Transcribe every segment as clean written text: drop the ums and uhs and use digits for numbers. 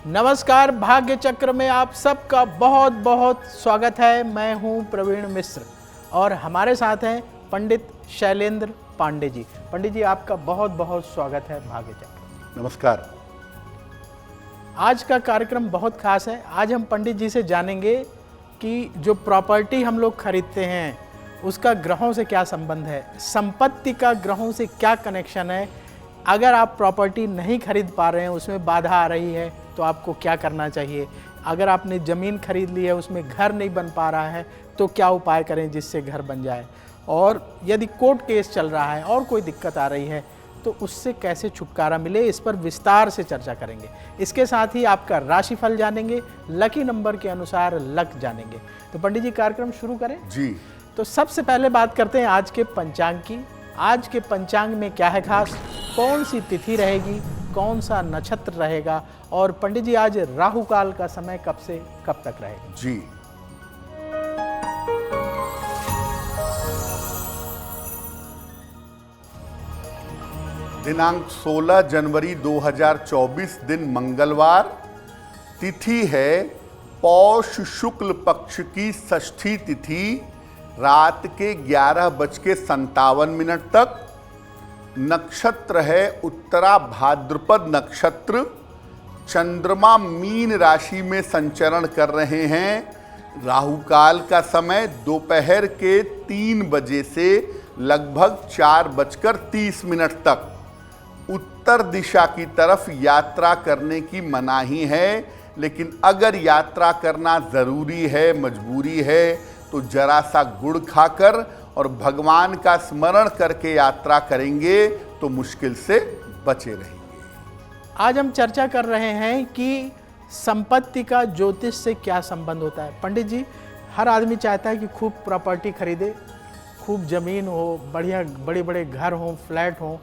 नमस्कार, भाग्य चक्र में आप सबका बहुत बहुत स्वागत है। मैं हूं प्रवीण मिश्र और हमारे साथ हैं पंडित शैलेंद्र पांडे जी। पंडित जी, आपका बहुत बहुत स्वागत है भाग्य चक्र। नमस्कार। आज का कार्यक्रम बहुत खास है। आज हम पंडित जी से जानेंगे कि जो प्रॉपर्टी हम लोग खरीदते हैं उसका ग्रहों से क्या संबंध है, संपत्ति का ग्रहों से क्या कनेक्शन है। अगर आप प्रॉपर्टी नहीं खरीद पा रहे हैं, उसमें बाधा आ रही है, तो आपको क्या करना चाहिए। अगर आपने ज़मीन खरीद ली है, उसमें घर नहीं बन पा रहा है, तो क्या उपाय करें जिससे घर बन जाए। और यदि कोर्ट केस चल रहा है और कोई दिक्कत आ रही है तो उससे कैसे छुटकारा मिले, इस पर विस्तार से चर्चा करेंगे। इसके साथ ही आपका राशिफल जानेंगे, लकी नंबर के अनुसार लक जानेंगे। तो पंडित जी, कार्यक्रम शुरू करें जी। तो सबसे पहले बात करते हैं आज के पंचांग की। आज के पंचांग में क्या है खास, कौन सी तिथि रहेगी, कौन सा नक्षत्र रहेगा, और पंडित जी आज राहु काल का समय कब से कब तक रहेगा। जी। दिनांक 16 जनवरी 2024 दिन मंगलवार, तिथि है पौष शुक्ल पक्ष की षष्ठी तिथि, रात के 11:57 तक। नक्षत्र है उत्तरा भाद्रपद नक्षत्र। चंद्रमा मीन राशि में संचरण कर रहे हैं। राहु काल का समय दोपहर के 3 बजे से लगभग 4:30 तक। उत्तर दिशा की तरफ यात्रा करने की मनाही है, लेकिन अगर यात्रा करना ज़रूरी है, मजबूरी है, तो जरा सा गुड़ खाकर और भगवान का स्मरण करके यात्रा करेंगे तो मुश्किल से बचे रहेंगे। आज हम चर्चा कर रहे हैं कि संपत्ति का ज्योतिष से क्या संबंध होता है। पंडित जी, हर आदमी चाहता है कि खूब प्रॉपर्टी खरीदे, खूब ज़मीन हो, बढ़िया बड़े बड़े घर हों, फ्लैट हों,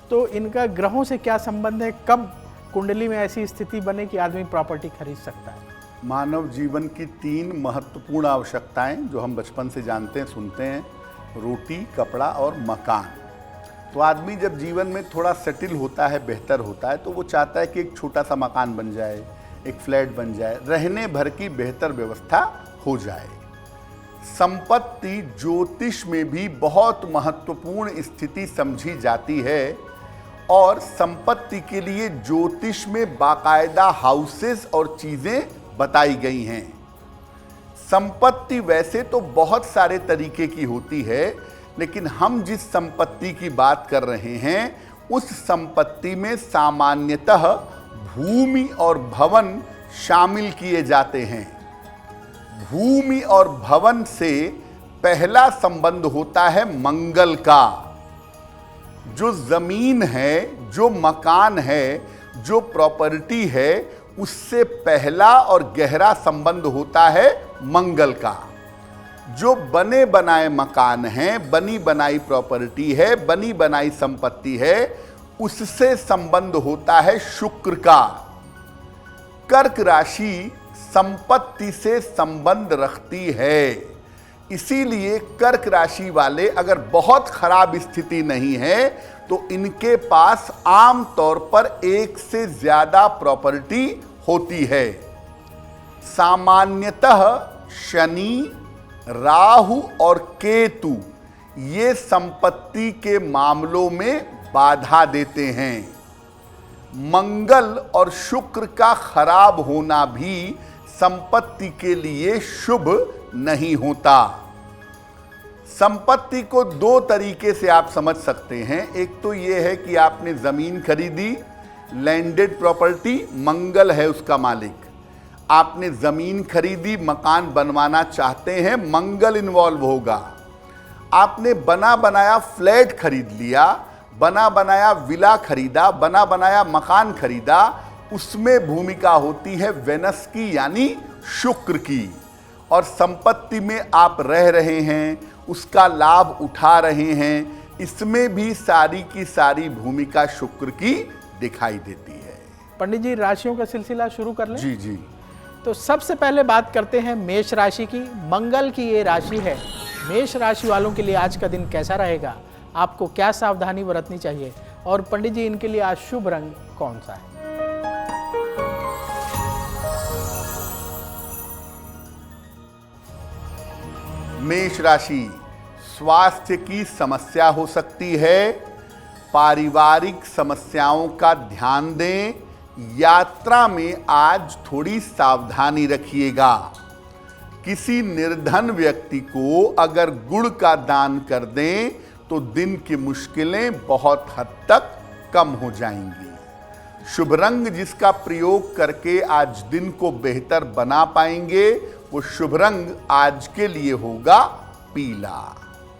तो इनका ग्रहों से क्या संबंध है। कब कुंडली में ऐसी स्थिति बने कि आदमी प्रॉपर्टी खरीद सकता है। मानव जीवन की 3 महत्वपूर्ण आवश्यकताएं जो हम बचपन से जानते हैं, सुनते हैं, रोटी, कपड़ा और मकान। तो आदमी जब जीवन में थोड़ा सेटल होता है, बेहतर होता है, तो वो चाहता है कि एक छोटा सा मकान बन जाए, एक फ्लैट बन जाए, रहने भर की बेहतर व्यवस्था हो जाए। संपत्ति ज्योतिष में भी बहुत महत्वपूर्ण स्थिति समझी जाती है और संपत्ति के लिए ज्योतिष में बाकायदा हाउसेस और चीजें बताई गई हैं। संपत्ति वैसे तो बहुत सारे तरीके की होती है, लेकिन हम जिस संपत्ति की बात कर रहे हैं उस संपत्ति में सामान्यतः भूमि और भवन शामिल किए जाते हैं। भूमि और भवन से पहला संबंध होता है मंगल का। जो जमीन है, जो मकान है, जो प्रॉपर्टी है, उससे पहला और गहरा संबंध होता है मंगल का। जो बने बनाए मकान हैं, बनी बनाई प्रॉपर्टी है, बनी बनाई संपत्ति है, उससे संबंध होता है शुक्र का। कर्क राशि संपत्ति से संबंध रखती है, इसीलिए कर्क राशि वाले अगर बहुत खराब स्थिति नहीं है तो इनके पास आम तौर पर एक से ज्यादा प्रॉपर्टी होती है। सामान्यतः शनि, राहु और केतु ये संपत्ति के मामलों में बाधा देते हैं। मंगल और शुक्र का खराब होना भी संपत्ति के लिए शुभ नहीं होता। संपत्ति को 2 तरीके से आप समझ सकते हैं। एक तो यह है कि आपने जमीन खरीदी, लैंडेड प्रॉपर्टी, मंगल है उसका मालिक। आपने जमीन खरीदी, मकान बनवाना चाहते हैं, मंगल इन्वॉल्व होगा। आपने बना बनाया फ्लैट खरीद लिया, बना बनाया विला खरीदा, बना बनाया मकान खरीदा, उसमें भूमिका होती है वेनस की यानी शुक्र की। और संपत्ति में आप रह रहे हैं, उसका लाभ उठा रहे हैं, इसमें भी सारी की सारी भूमिका शुक्र की दिखाई देती है। पंडित जी, राशियों का सिलसिला शुरू कर लें। जी जी। तो सबसे पहले बात करते हैं मेष राशि की। मंगल की ये राशि है। मेष राशि वालों के लिए आज का दिन कैसा रहेगा, आपको क्या सावधानी बरतनी चाहिए, और पंडित जी इनके लिए आज शुभ रंग कौन सा है। मेष राशि, स्वास्थ्य की समस्या हो सकती है। पारिवारिक समस्याओं का ध्यान दें। यात्रा में आज थोड़ी सावधानी रखिएगा। किसी निर्धन व्यक्ति को अगर गुड़ का दान कर दें तो दिन की मुश्किलें बहुत हद तक कम हो जाएंगी। शुभ रंग जिसका प्रयोग करके आज दिन को बेहतर बना पाएंगे वो शुभ रंग आज के लिए होगा पीला।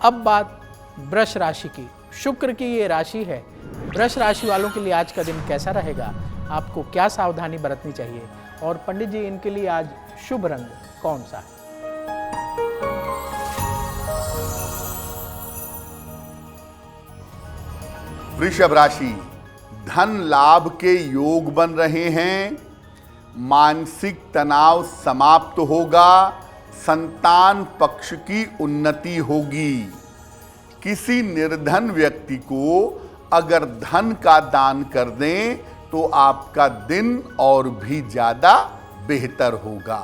अब बात वृष राशि की। शुक्र की ये राशि है। वृष राशि वालों के लिए आज का दिन कैसा रहेगा, आपको क्या सावधानी बरतनी चाहिए, और पंडित जी इनके लिए आज शुभ रंग कौन सा है? वृषभ राशि, धन लाभ के योग बन रहे हैं। मानसिक तनाव समाप्त होगा। संतान पक्ष की उन्नति होगी। किसी निर्धन व्यक्ति को अगर धन का दान कर दें तो आपका दिन और भी ज्यादा बेहतर होगा।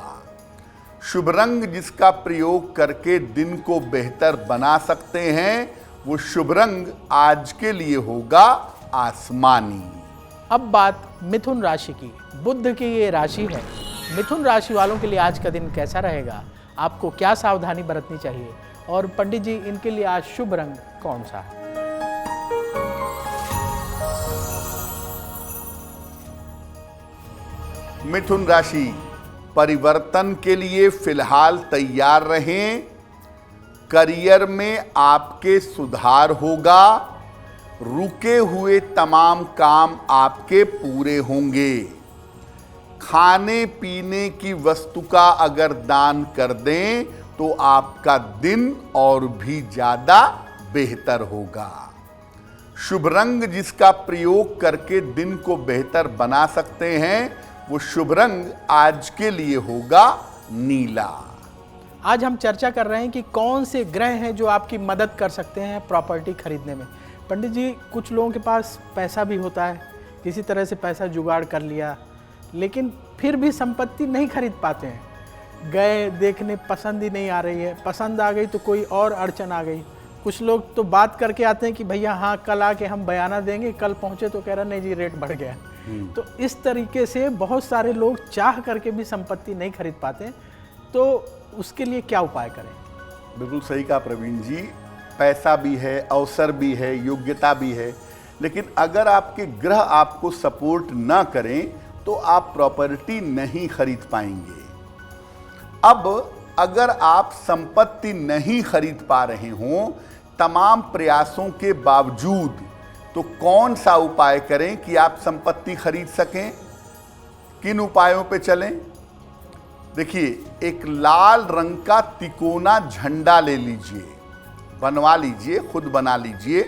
शुभ रंग जिसका प्रयोग करके दिन को बेहतर बना सकते हैं वो शुभ रंग आज के लिए होगा आसमानी। अब बात मिथुन राशि की। बुध की ये राशि है। मिथुन राशि वालों के लिए आज का दिन कैसा रहेगा, आपको क्या सावधानी बरतनी चाहिए, और पंडित जी इनके लिए आज शुभ रंग कौन सा है? मिथुन राशि, परिवर्तन के लिए फिलहाल तैयार रहें। करियर में आपके सुधार होगा। रुके हुए तमाम काम आपके पूरे होंगे। खाने पीने की वस्तु का अगर दान कर दें तो आपका दिन और भी ज्यादा बेहतर होगा। शुभ रंग जिसका प्रयोग करके दिन को बेहतर बना सकते हैं वो शुभ रंग आज के लिए होगा नीला। आज हम चर्चा कर रहे हैं कि कौन से ग्रह हैं जो आपकी मदद कर सकते हैं प्रॉपर्टी खरीदने में। पंडित जी, कुछ लोगों के पास पैसा भी होता है, किसी तरह से पैसा जुगाड़ कर लिया, लेकिन फिर भी संपत्ति नहीं खरीद पाते हैं। गए देखने, पसंद ही नहीं आ रही है, पसंद आ गई तो कोई और अड़चन आ गई। कुछ लोग तो बात करके आते हैं कि भैया हाँ कल आके हम बयाना देंगे, कल पहुँचे तो कह रहा नहीं जी रेट बढ़ गया। तो इस तरीके से बहुत सारे लोग चाह करके भी संपत्ति नहीं खरीद पाते हैं, तो उसके लिए क्या उपाय करें? बिल्कुल सही कहा प्रवीण जी। पैसा भी है, अवसर भी है, योग्यता भी है, लेकिन अगर आपके ग्रह आपको सपोर्ट ना करें तो आप प्रॉपर्टी नहीं खरीद पाएंगे। अब अगर आप संपत्ति नहीं खरीद पा रहे हों तमाम प्रयासों के बावजूद, तो कौन सा उपाय करें कि आप संपत्ति खरीद सकें? किन उपायों पे चलें? देखिए, एक लाल रंग का तिकोना झंडा ले लीजिए, बनवा लीजिए, खुद बना लीजिए,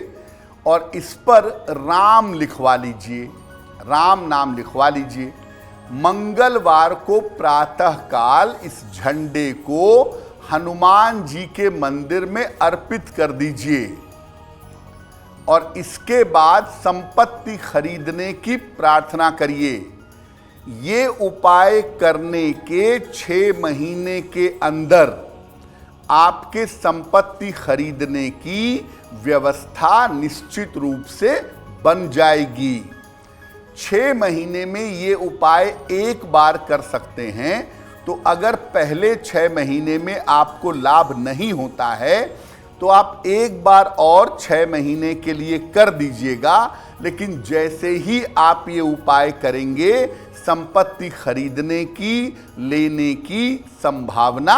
और इस पर राम लिखवा लीजिए, राम नाम लिखवा लीजिए। मंगलवार को प्रातः काल इस झंडे को हनुमान जी के मंदिर में अर्पित कर दीजिए, और इसके बाद संपत्ति खरीदने की प्रार्थना करिए। ये उपाय करने के 6 महीने के अंदर आपके संपत्ति खरीदने की व्यवस्था निश्चित रूप से बन जाएगी। 6 महीने में ये उपाय एक बार कर सकते हैं, तो अगर पहले 6 महीने में आपको लाभ नहीं होता है तो आप एक बार और 6 महीने के लिए कर दीजिएगा, लेकिन जैसे ही आप ये उपाय करेंगे संपत्ति खरीदने की, लेने की संभावना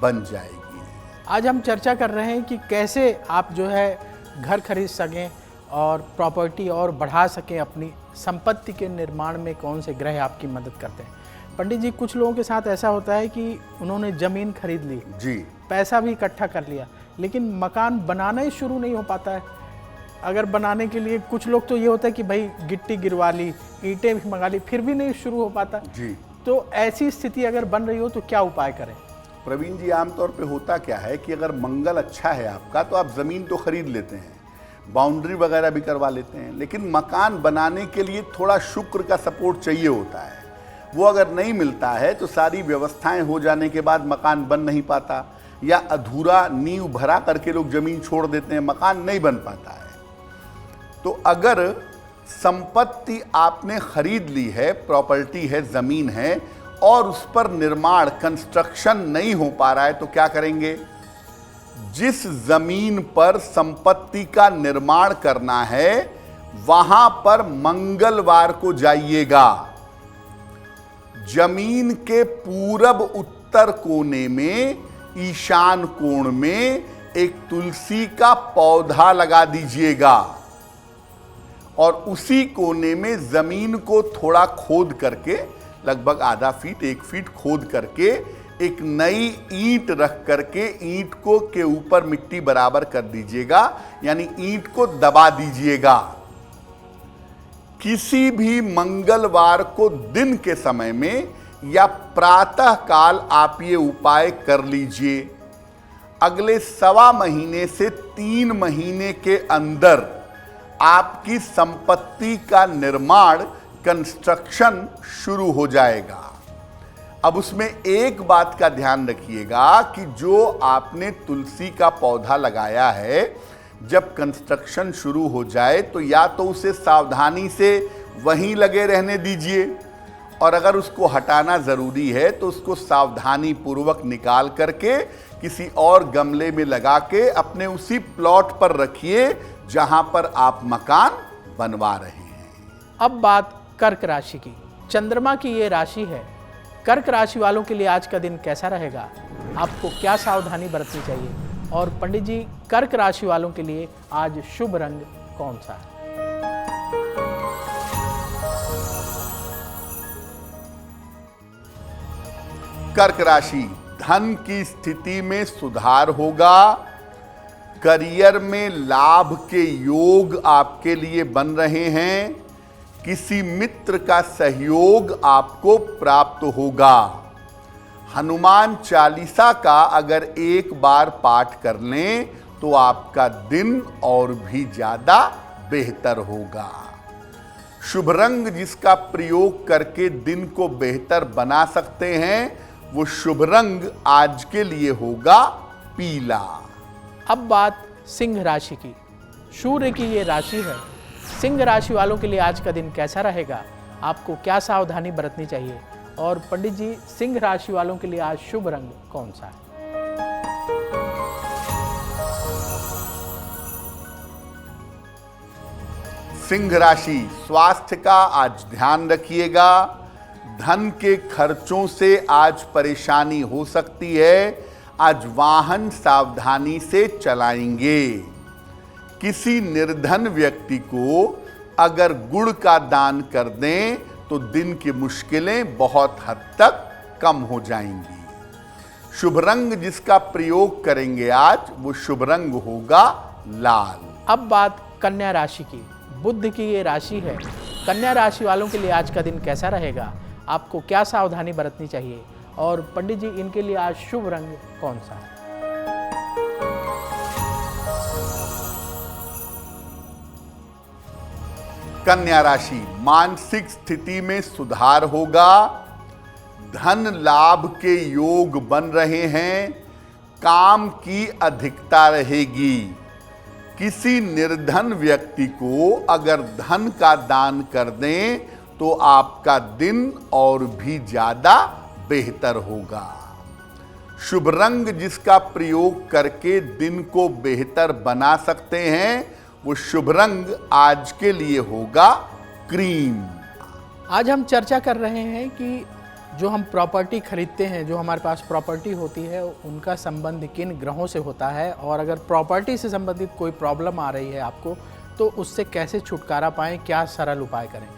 बन जाएगी। आज हम चर्चा कर रहे हैं कि कैसे आप जो है घर खरीद सकें और प्रॉपर्टी और बढ़ा सकें। अपनी संपत्ति के निर्माण में कौन से ग्रह आपकी मदद करते हैं। पंडित जी, कुछ लोगों के साथ ऐसा होता है कि उन्होंने ज़मीन खरीद ली जी, पैसा भी इकट्ठा कर लिया, लेकिन मकान बनाना ही शुरू नहीं हो पाता है। अगर बनाने के लिए कुछ लोग तो ये होता है कि भाई गिट्टी गिरवा ली, ईंटें भी मंगा ली, फिर भी नहीं शुरू हो पाता जी। तो ऐसी स्थिति अगर बन रही हो तो क्या उपाय करें? प्रवीण जी, आमतौर पे होता क्या है कि अगर मंगल अच्छा है आपका तो आप ज़मीन तो खरीद लेते हैं, बाउंड्री वगैरह भी करवा लेते हैं, लेकिन मकान बनाने के लिए थोड़ा शुक्र का सपोर्ट चाहिए होता है। वो अगर नहीं मिलता है तो सारी व्यवस्थाएं हो जाने के बाद मकान बन नहीं पाता। या अधूरा नींव भरा करके लोग जमीन छोड़ देते हैं, मकान नहीं बन पाता है। तो अगर संपत्ति आपने खरीद ली है, प्रॉपर्टी है, जमीन है, और उस पर निर्माण, कंस्ट्रक्शन नहीं हो पा रहा है, तो क्या करेंगे? जिस जमीन पर संपत्ति का निर्माण करना है वहां पर मंगलवार को जाइएगा। जमीन के पूरब उत्तर कोने में, ईशान कोण में एक तुलसी का पौधा लगा दीजिएगा और उसी कोने में जमीन को थोड़ा खोद करके, लगभग आधा फीट 1 फीट खोद करके एक नई ईंट रख करके ईंट को के ऊपर मिट्टी बराबर कर दीजिएगा, यानी ईंट को दबा दीजिएगा। किसी भी मंगलवार को दिन के समय में या प्रातः काल आप ये उपाय कर लीजिए। अगले 1.25 महीने से 3 महीने के अंदर आपकी संपत्ति का निर्माण, कंस्ट्रक्शन शुरू हो जाएगा। अब उसमें एक बात का ध्यान रखिएगा कि जो आपने तुलसी का पौधा लगाया है, जब कंस्ट्रक्शन शुरू हो जाए तो या तो उसे सावधानी से वहीं लगे रहने दीजिए, और अगर उसको हटाना ज़रूरी है तो उसको सावधानी पूर्वक निकाल करके किसी और गमले में लगा के अपने उसी प्लॉट पर रखिए जहां पर आप मकान बनवा रहे हैं। अब बात कर्क राशि की। चंद्रमा की ये राशि है। कर्क राशि वालों के लिए आज का दिन कैसा रहेगा? आपको क्या सावधानी बरतनी चाहिए? और पंडित जी, कर्क राशि वालों के लिए आज शुभ रंग कौन सा है? कर्क राशि, धन की स्थिति में सुधार होगा। करियर में लाभ के योग आपके लिए बन रहे हैं। किसी मित्र का सहयोग आपको प्राप्त होगा। हनुमान चालीसा का अगर एक बार पाठ कर लें तो आपका दिन और भी ज्यादा बेहतर होगा। शुभ रंग जिसका प्रयोग करके दिन को बेहतर बना सकते हैं, वो शुभ रंग आज के लिए होगा पीला। अब बात सिंह राशि की। सूर्य की ये राशि है। सिंह राशि वालों के लिए आज का दिन कैसा रहेगा? आपको क्या सावधानी बरतनी चाहिए? और पंडित जी, सिंह राशि वालों के लिए आज शुभ रंग कौन सा है? सिंह राशि, स्वास्थ्य का आज ध्यान रखिएगा। धन के खर्चों से आज परेशानी हो सकती है। आज वाहन सावधानी से चलाएंगे। किसी निर्धन व्यक्ति को अगर गुड़ का दान कर दें तो दिन की मुश्किलें बहुत हद तक कम हो जाएंगी। शुभ रंग जिसका प्रयोग करेंगे आज, वो शुभ रंग होगा लाल। अब बात कन्या राशि की। बुध की ये राशि है। कन्या राशि वालों के लिए आज का दिन कैसा रहेगा? आपको क्या सावधानी बरतनी चाहिए? और पंडित जी, इनके लिए आज शुभ रंग कौन सा है? कन्या राशि, मानसिक स्थिति में सुधार होगा। धन लाभ के योग बन रहे हैं। काम की अधिकता रहेगी। किसी निर्धन व्यक्ति को अगर धन का दान कर दें तो आपका दिन और भी ज्यादा बेहतर होगा। शुभ रंग जिसका प्रयोग करके दिन को बेहतर बना सकते हैं, वो शुभ रंग आज के लिए होगा क्रीम। आज हम चर्चा कर रहे हैं कि जो हम प्रॉपर्टी खरीदते हैं, जो हमारे पास प्रॉपर्टी होती है, उनका संबंध किन ग्रहों से होता है, और अगर प्रॉपर्टी से संबंधित कोई प्रॉब्लम आ रही है आपको, तो उससे कैसे छुटकारा पाएं, क्या सरल उपाय करें।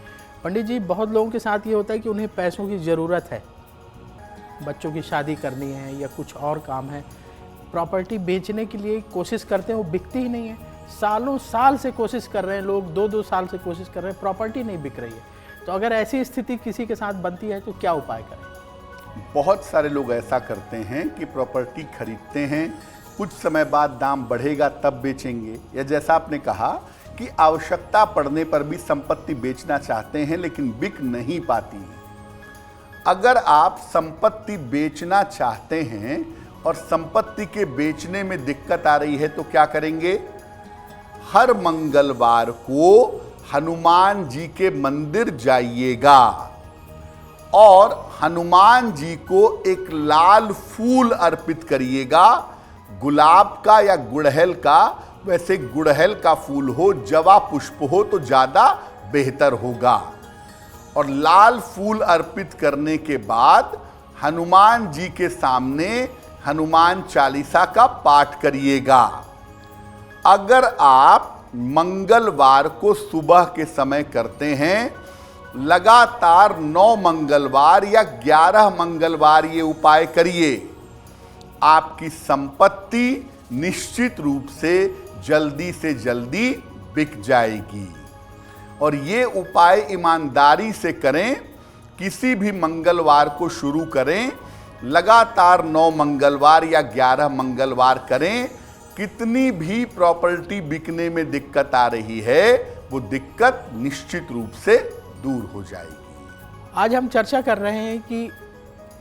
पंडित जी, बहुत लोगों के साथ ये होता है कि उन्हें पैसों की ज़रूरत है, बच्चों की शादी करनी है या कुछ और काम है, प्रॉपर्टी बेचने के लिए कोशिश करते हैं, वो बिकती ही नहीं है। सालों साल से कोशिश कर रहे हैं लोग, 2-2 साल से कोशिश कर रहे हैं, प्रॉपर्टी नहीं बिक रही है। तो अगर ऐसी स्थिति किसी के साथ बनती है तो क्या उपाय करें? बहुत सारे लोग ऐसा करते हैं कि प्रॉपर्टी खरीदते हैं, कुछ समय बाद दाम बढ़ेगा तब बेचेंगे, या जैसा आपने कहा कि आवश्यकता पड़ने पर भी संपत्ति बेचना चाहते हैं लेकिन बिक नहीं पाती है। अगर आप संपत्ति बेचना चाहते हैं और संपत्ति के बेचने में दिक्कत आ रही है तो क्या करेंगे? हर मंगलवार को हनुमान जी के मंदिर जाइएगा और हनुमान जी को एक लाल फूल अर्पित करिएगा, गुलाब का या गुड़हल का। वैसे गुड़हल का फूल हो, जवा पुष्प हो तो ज़्यादा बेहतर होगा। और लाल फूल अर्पित करने के बाद हनुमान जी के सामने हनुमान चालीसा का पाठ करिएगा। अगर आप मंगलवार को सुबह के समय करते हैं, लगातार 9 मंगलवार या 11 मंगलवार ये उपाय करिए, आपकी संपत्ति निश्चित रूप से जल्दी बिक जाएगी। और ये उपाय ईमानदारी से करें, किसी भी मंगलवार को शुरू करें, लगातार 9 मंगलवार या 11 मंगलवार करें। कितनी भी प्रॉपर्टी बिकने में दिक्कत आ रही है, वो दिक्कत निश्चित रूप से दूर हो जाएगी। आज हम चर्चा कर रहे हैं कि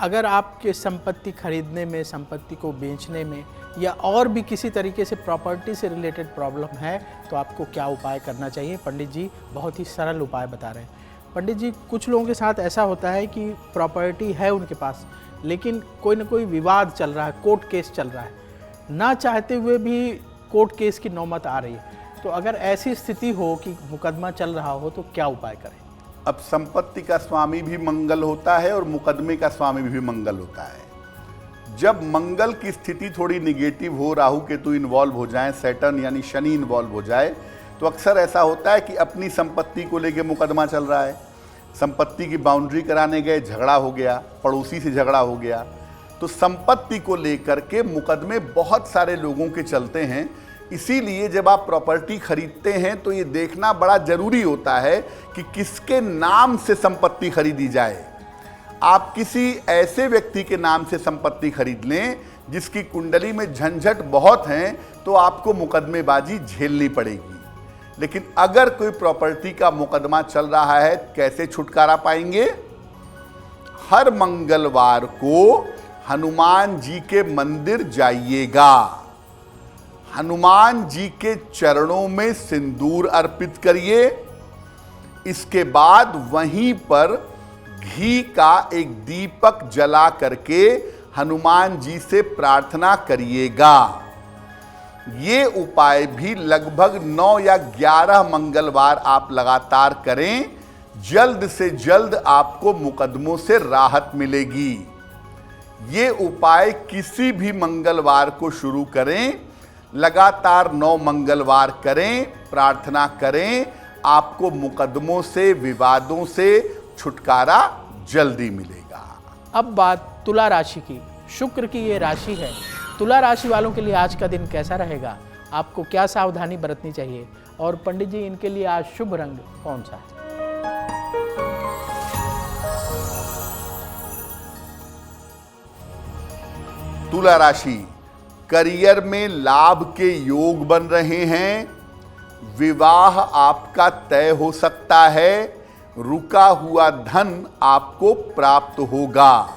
अगर आपके संपत्ति खरीदने में, संपत्ति को बेचने में या और भी किसी तरीके से प्रॉपर्टी से रिलेटेड प्रॉब्लम है तो आपको क्या उपाय करना चाहिए। पंडित जी बहुत ही सरल उपाय बता रहे हैं। पंडित जी, कुछ लोगों के साथ ऐसा होता है कि प्रॉपर्टी है उनके पास, लेकिन कोई ना कोई विवाद चल रहा है, कोर्ट केस चल रहा है, ना चाहते हुए भी कोर्ट केस की नौबत आ रही है। तो अगर ऐसी स्थिति हो कि मुकदमा चल रहा हो तो क्या उपाय करें? अब संपत्ति का स्वामी भी मंगल होता है और मुकदमे का स्वामी भी मंगल होता है। जब मंगल की स्थिति थोड़ी निगेटिव हो, राहु केतु इन्वॉल्व हो जाए, सैटर्न यानी शनि इन्वॉल्व हो जाए, तो अक्सर ऐसा होता है कि अपनी संपत्ति को लेके मुकदमा चल रहा है। संपत्ति की बाउंड्री कराने गए, झगड़ा हो गया, पड़ोसी से झगड़ा हो गया। तो संपत्ति को लेकर के मुकदमे बहुत सारे लोगों के चलते हैं। इसीलिए जब आप प्रॉपर्टी खरीदते हैं तो ये देखना बड़ा जरूरी होता है कि किसके नाम से संपत्ति खरीदी जाए। आप किसी ऐसे व्यक्ति के नाम से संपत्ति खरीद लें जिसकी कुंडली में झंझट बहुत हैं, तो आपको मुकदमेबाजी झेलनी पड़ेगी। लेकिन अगर कोई प्रॉपर्टी का मुकदमा चल रहा है, कैसे छुटकारा पाएंगे? हर मंगलवार को हनुमान जी के मंदिर जाइएगा, हनुमान जी के चरणों में सिंदूर अर्पित करिए। इसके बाद वहीं पर घी का एक दीपक जला करके हनुमान जी से प्रार्थना करिएगा। ये उपाय भी लगभग 9 या 11 मंगलवार आप लगातार करें, जल्द से जल्द आपको मुकदमों से राहत मिलेगी। ये उपाय किसी भी मंगलवार को शुरू करें, लगातार 9 मंगलवार करें, प्रार्थना करें, आपको मुकदमों से, विवादों से छुटकारा जल्दी मिलेगा। अब बात तुला राशि की। शुक्र की ये राशि है। तुला राशि वालों के लिए आज का दिन कैसा रहेगा? आपको क्या सावधानी बरतनी चाहिए? और पंडित जी, इनके लिए आज शुभ रंग कौन सा है? तुला राशि, करियर में लाभ के योग बन रहे हैं। विवाह आपका तय हो सकता है। रुका हुआ धन आपको प्राप्त होगा।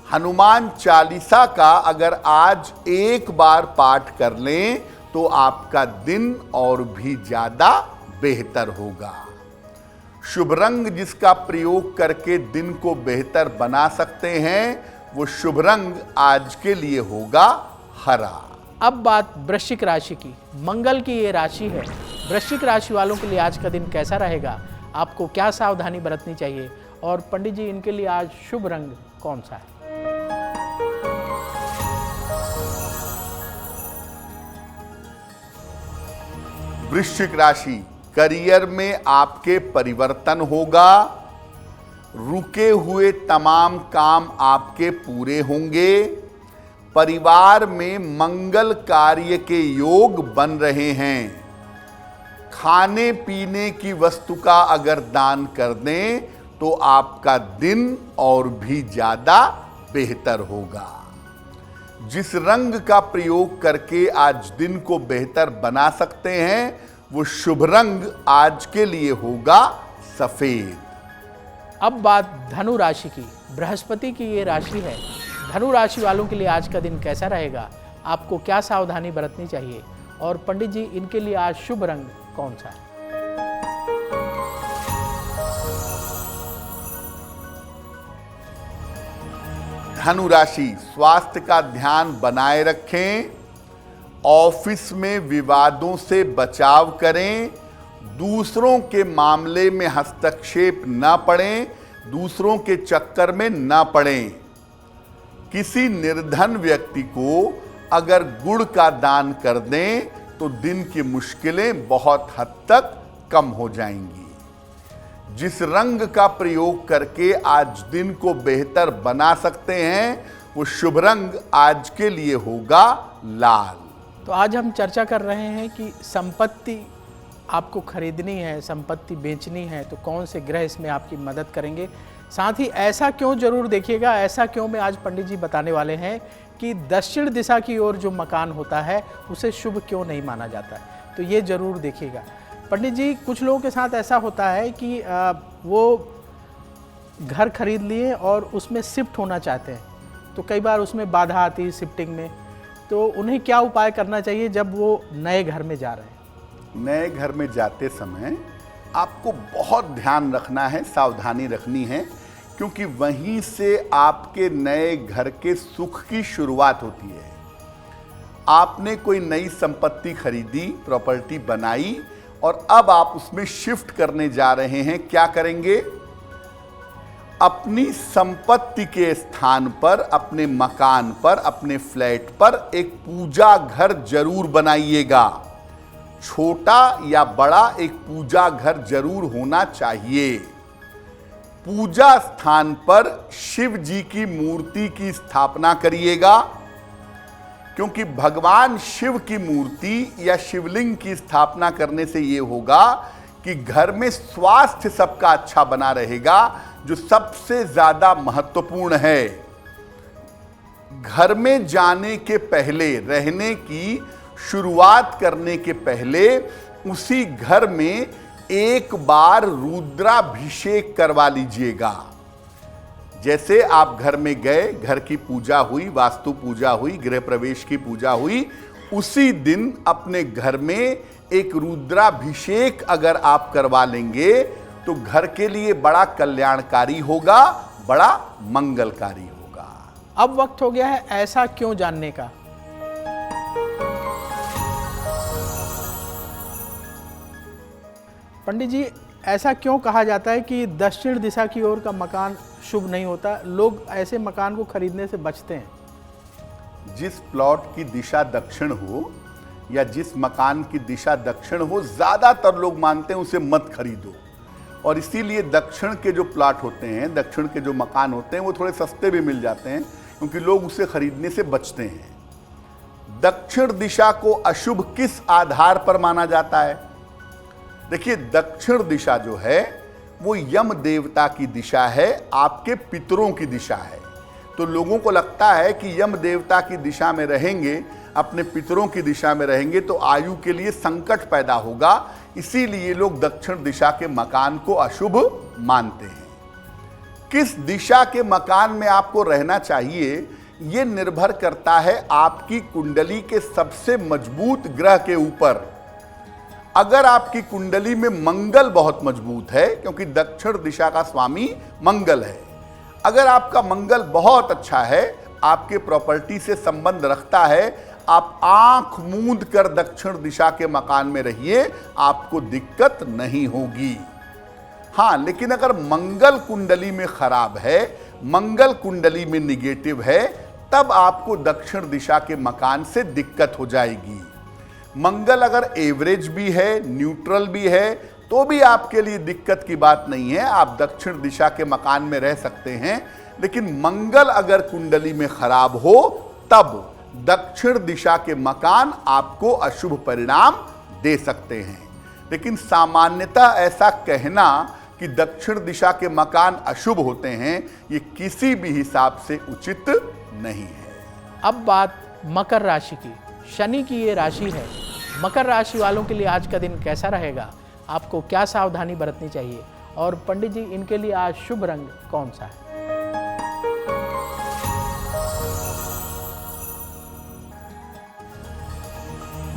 हनुमान चालीसा का अगर आज एक बार पाठ कर लें तो आपका दिन और भी ज्यादा बेहतर होगा। शुभ रंग जिसका प्रयोग करके दिन को बेहतर बना सकते हैं, वो शुभ रंग आज के लिए होगा हरा। अब बात वृश्चिक राशि की। मंगल की ये राशि है। वृश्चिक राशि वालों के लिए आज का दिन कैसा रहेगा? आपको क्या सावधानी बरतनी चाहिए? और पंडित जी, इनके लिए आज शुभ रंग कौन सा है? वृश्चिक राशि, करियर में आपके परिवर्तन होगा। रुके हुए तमाम काम आपके पूरे होंगे। परिवार में मंगल कार्य के योग बन रहे हैं। खाने पीने की वस्तु का अगर दान कर दें तो आपका दिन और भी ज्यादा बेहतर होगा। जिस रंग का प्रयोग करके आज दिन को बेहतर बना सकते हैं, वो शुभ रंग आज के लिए होगा सफेद। अब बात धनु राशि की। बृहस्पति की ये राशि है। धनु राशि वालों के लिए आज का दिन कैसा रहेगा, आपको क्या सावधानी बरतनी चाहिए और पंडित जी इनके लिए आज शुभ रंग कौन सा है? धनु राशि, स्वास्थ्य का ध्यान बनाए रखें, ऑफिस में विवादों से बचाव करें, दूसरों के मामले में हस्तक्षेप न पड़ें, दूसरों के चक्कर में न पड़ें। किसी निर्धन व्यक्ति को अगर गुड़ का दान कर दें तो दिन की मुश्किलें बहुत हद तक कम हो जाएंगी। जिस रंग का प्रयोग करके आज दिन को बेहतर बना सकते हैं वो शुभ रंग आज के लिए होगा लाल। तो आज हम चर्चा कर रहे हैं कि संपत्ति आपको खरीदनी है, संपत्ति बेचनी है, तो कौन से ग्रह इसमें आपकी मदद करेंगे। साथ ही ऐसा क्यों, जरूर देखिएगा, ऐसा क्यों में आज पंडित जी बताने वाले हैं कि दक्षिण दिशा की ओर जो मकान होता है उसे शुभ क्यों नहीं माना जाता है, तो ये जरूर देखिएगा। पंडित जी, कुछ लोगों के साथ ऐसा होता है कि वो घर खरीद लिए और उसमें शिफ्ट होना चाहते हैं, तो कई बार उसमें बाधा आती है शिफ्टिंग में, तो उन्हें क्या उपाय करना चाहिए जब वो नए घर में जा रहे हैं? नए घर में जाते समय आपको बहुत ध्यान रखना है, सावधानी रखनी है, क्योंकि वहीं से आपके नए घर के सुख की शुरुआत होती है। आपने कोई नई संपत्ति खरीदी, प्रॉपर्टी बनाई और अब आप उसमें शिफ्ट करने जा रहे हैं। क्या करेंगे? अपनी संपत्ति के स्थान पर, अपने मकान पर, अपने फ्लैट पर एक पूजा घर जरूर बनाइएगा। छोटा या बड़ा एक पूजा घर जरूर होना चाहिए। पूजा स्थान पर शिव जी की मूर्ति की स्थापना करिएगा, क्योंकि भगवान शिव की मूर्ति या शिवलिंग की स्थापना करने से यह होगा कि घर में स्वास्थ्य सबका अच्छा बना रहेगा, जो सबसे ज्यादा महत्वपूर्ण है। घर में जाने के पहले, रहने की शुरुआत करने के पहले उसी घर में एक बार रुद्राभिषेक करवा लीजिएगा। जैसे आप घर में गए, घर की पूजा हुई, वास्तु पूजा हुई, गृह प्रवेश की पूजा हुई, उसी दिन अपने घर में एक रुद्राभिषेक अगर आप करवा लेंगे तो घर के लिए बड़ा कल्याणकारी होगा, बड़ा मंगलकारी होगा। अब वक्त हो गया है ऐसा क्यों जानने का। पंडित जी, ऐसा क्यों कहा जाता है कि दक्षिण दिशा की ओर का मकान शुभ नहीं होता, लोग ऐसे मकान को खरीदने से बचते हैं? जिस प्लॉट की दिशा दक्षिण हो या जिस मकान की दिशा दक्षिण हो, ज्यादातर लोग मानते हैं उसे मत खरीदो, और इसीलिए दक्षिण के जो प्लॉट होते हैं, दक्षिण के जो मकान होते हैं वो थोड़े सस्ते भी मिल जाते हैं, क्योंकि लोग उसे खरीदने से बचते हैं। दक्षिण दिशा को अशुभ किस आधार पर माना जाता है? देखिए, दक्षिण दिशा जो है वो यम देवता की दिशा है, आपके पितरों की दिशा है। तो लोगों को लगता है कि यम देवता की दिशा में रहेंगे, अपने पितरों की दिशा में रहेंगे तो आयु के लिए संकट पैदा होगा, इसीलिए लोग दक्षिण दिशा के मकान को अशुभ मानते हैं। किस दिशा के मकान में आपको रहना चाहिए ये निर्भर करता है आपकी कुंडली के सबसे मजबूत ग्रह के ऊपर। अगर आपकी कुंडली में मंगल बहुत मजबूत है, क्योंकि दक्षिण दिशा का स्वामी मंगल है, अगर आपका मंगल बहुत अच्छा है, आपके प्रॉपर्टी से संबंध रखता है, आप आंख मूंद कर दक्षिण दिशा के मकान में रहिए, आपको दिक्कत नहीं होगी। हाँ, लेकिन अगर मंगल कुंडली में खराब है, मंगल कुंडली में निगेटिव है, तब आपको दक्षिण दिशा के मकान से दिक्कत हो जाएगी। मंगल अगर एवरेज भी है, न्यूट्रल भी है, तो भी आपके लिए दिक्कत की बात नहीं है, आप दक्षिण दिशा के मकान में रह सकते हैं। लेकिन मंगल अगर कुंडली में खराब हो तब दक्षिण दिशा के मकान आपको अशुभ परिणाम दे सकते हैं। लेकिन सामान्यतः ऐसा कहना कि दक्षिण दिशा के मकान अशुभ होते हैं, ये किसी भी हिसाब से उचित नहीं है। अब बात मकर राशि की। शनि की ये राशि है। मकर राशि वालों के लिए आज का दिन कैसा रहेगा, आपको क्या सावधानी बरतनी चाहिए, और पंडित जी इनके लिए आज शुभ रंग कौन सा है?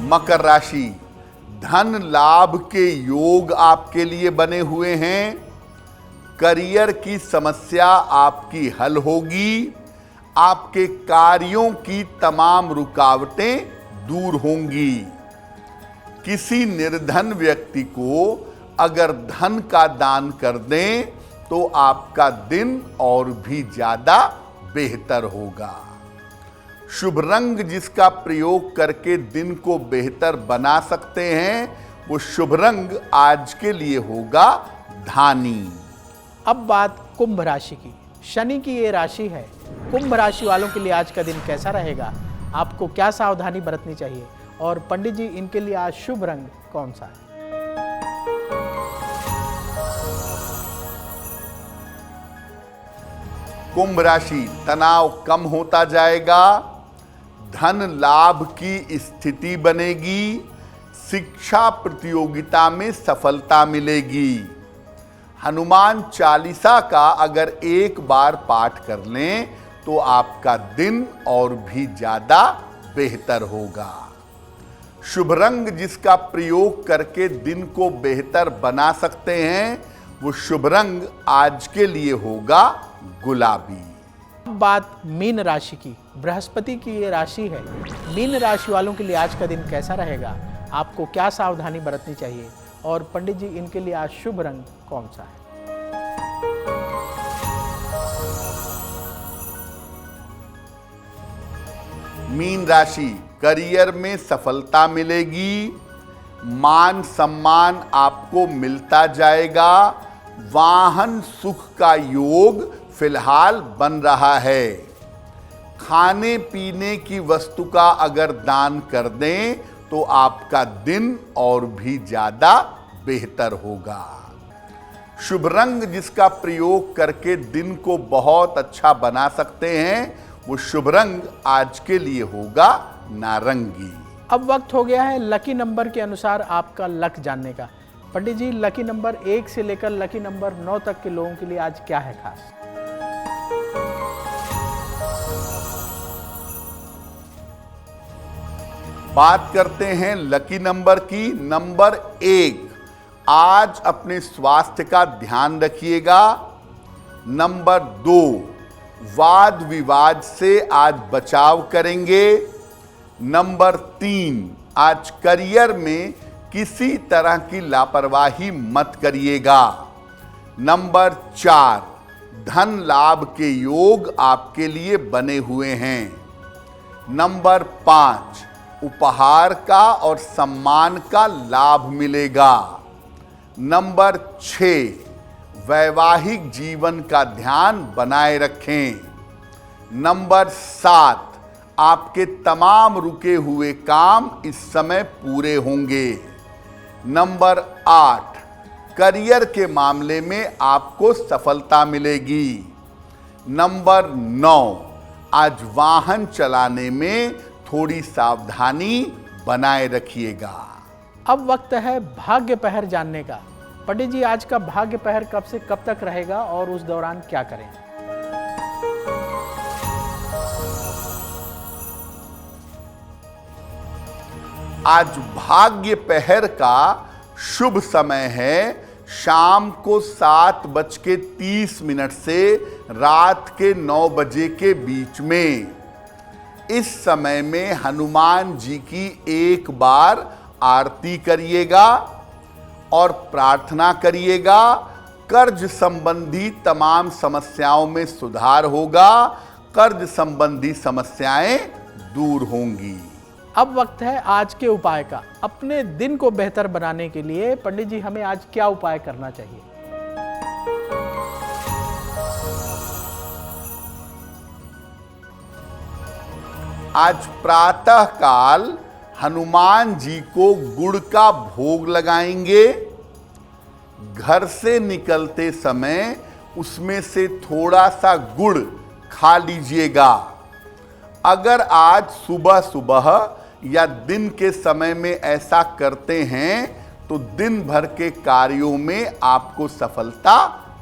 मकर राशि, धन लाभ के योग आपके लिए बने हुए हैं। करियर की समस्या आपकी हल होगी। आपके कार्यों की तमाम रुकावटें दूर होंगी। किसी निर्धन व्यक्ति को अगर धन का दान कर दें तो आपका दिन और भी ज्यादा बेहतर होगा। शुभ रंग जिसका प्रयोग करके दिन को बेहतर बना सकते हैं वो शुभ रंग आज के लिए होगा धानी। अब बात कुंभ राशि की। शनि की ये राशि है। कुंभ राशि वालों के लिए आज का दिन कैसा रहेगा, आपको क्या सावधानी बरतनी चाहिए और पंडित जी इनके लिए आज शुभ रंग कौन सा है? कुंभ राशि, तनाव कम होता जाएगा। धन लाभ की स्थिति बनेगी। शिक्षा प्रतियोगिता में सफलता मिलेगी। हनुमान चालीसा का अगर एक बार पाठ कर लें तो आपका दिन और भी ज्यादा बेहतर होगा। शुभ रंग जिसका प्रयोग करके दिन को बेहतर बना सकते हैं वो शुभ रंग आज के लिए होगा गुलाबी। अब बात मीन राशि की। बृहस्पति की ये राशि है। मीन राशि वालों के लिए आज का दिन कैसा रहेगा, आपको क्या सावधानी बरतनी चाहिए और पंडित जी इनके लिए आज शुभ रंग कौन सा है? मीन राशि, करियर में सफलता मिलेगी। मान सम्मान आपको मिलता जाएगा। वाहन सुख का योग फिलहाल बन रहा है। खाने पीने की वस्तु का अगर दान कर दें तो आपका दिन और भी ज्यादा बेहतर होगा। शुभ रंग जिसका प्रयोग करके दिन को बहुत अच्छा बना सकते हैं वो शुभ रंग आज के लिए होगा नारंगी। अब वक्त हो गया है लकी नंबर के अनुसार आपका लक जानने का। पंडित जी, लकी नंबर 1 से लेकर लकी नंबर 9 तक के लोगों के लिए आज क्या है खास? बात करते हैं लकी नंबर की। नंबर 1, आज अपने स्वास्थ्य का ध्यान रखिएगा। नंबर 2, वाद विवाद से आज बचाव करेंगे। नंबर 3, आज करियर में किसी तरह की लापरवाही मत करिएगा। नंबर 4, धन लाभ के योग आपके लिए बने हुए हैं। नंबर 5, उपहार का और सम्मान का लाभ मिलेगा। नंबर 6, वैवाहिक जीवन का ध्यान बनाए रखें। नंबर 7, आपके तमाम रुके हुए काम इस समय पूरे होंगे। नंबर 8, करियर के मामले में आपको सफलता मिलेगी। नंबर 9, आज वाहन चलाने में थोड़ी सावधानी बनाए रखिएगा। अब वक्त है भाग्य पहर जानने का। पंडित जी, आज का भाग्य पहर कब से कब तक रहेगा और उस दौरान क्या करें? आज भाग्य पहर का शुभ समय है शाम को 7:30 से रात के 9 बजे के बीच में। इस समय में हनुमान जी की एक बार आरती करिएगा और प्रार्थना करिएगा। कर्ज संबंधी तमाम समस्याओं में सुधार होगा। कर्ज संबंधी समस्याएं दूर होंगी। अब वक्त है आज के उपाय का। अपने दिन को बेहतर बनाने के लिए पंडित जी हमें आज क्या उपाय करना चाहिए? आज प्रातः काल हनुमान जी को गुड़ का भोग लगाएंगे। घर से निकलते समय उसमें से थोड़ा सा गुड़ खा लीजिएगा। अगर आज सुबह सुबह या दिन के समय में ऐसा करते हैं तो दिन भर के कार्यों में आपको सफलता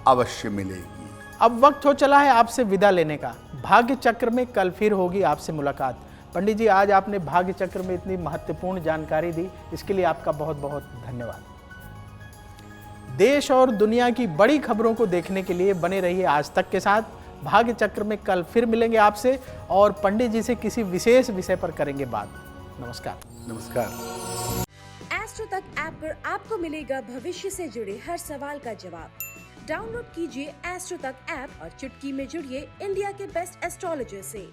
अवश्य मिलेगी। अब वक्त हो चला है आपसे विदा लेने का। भाग्य चक्र में कल फिर होगी आपसे मुलाकात। पंडित जी, आज आपने भाग्य चक्र में इतनी महत्वपूर्ण जानकारी दी, इसके लिए आपका बहुत बहुत धन्यवाद। देश और दुनिया की बड़ी खबरों को देखने के लिए बने रहिए आज तक के साथ। भाग्य चक्र में कल फिर मिलेंगे आपसे और पंडित जी से किसी विशेष विषय पर करेंगे बात। नमस्कार। नमस्कार। एस्ट्रो तक ऐप पर आपको मिलेगा भविष्य से जुड़े हर सवाल का जवाब। डाउनलोड कीजिए एस्ट्रो तक ऐप और चुटकी में जुड़िए इंडिया के बेस्ट एस्ट्रोलॉजर से।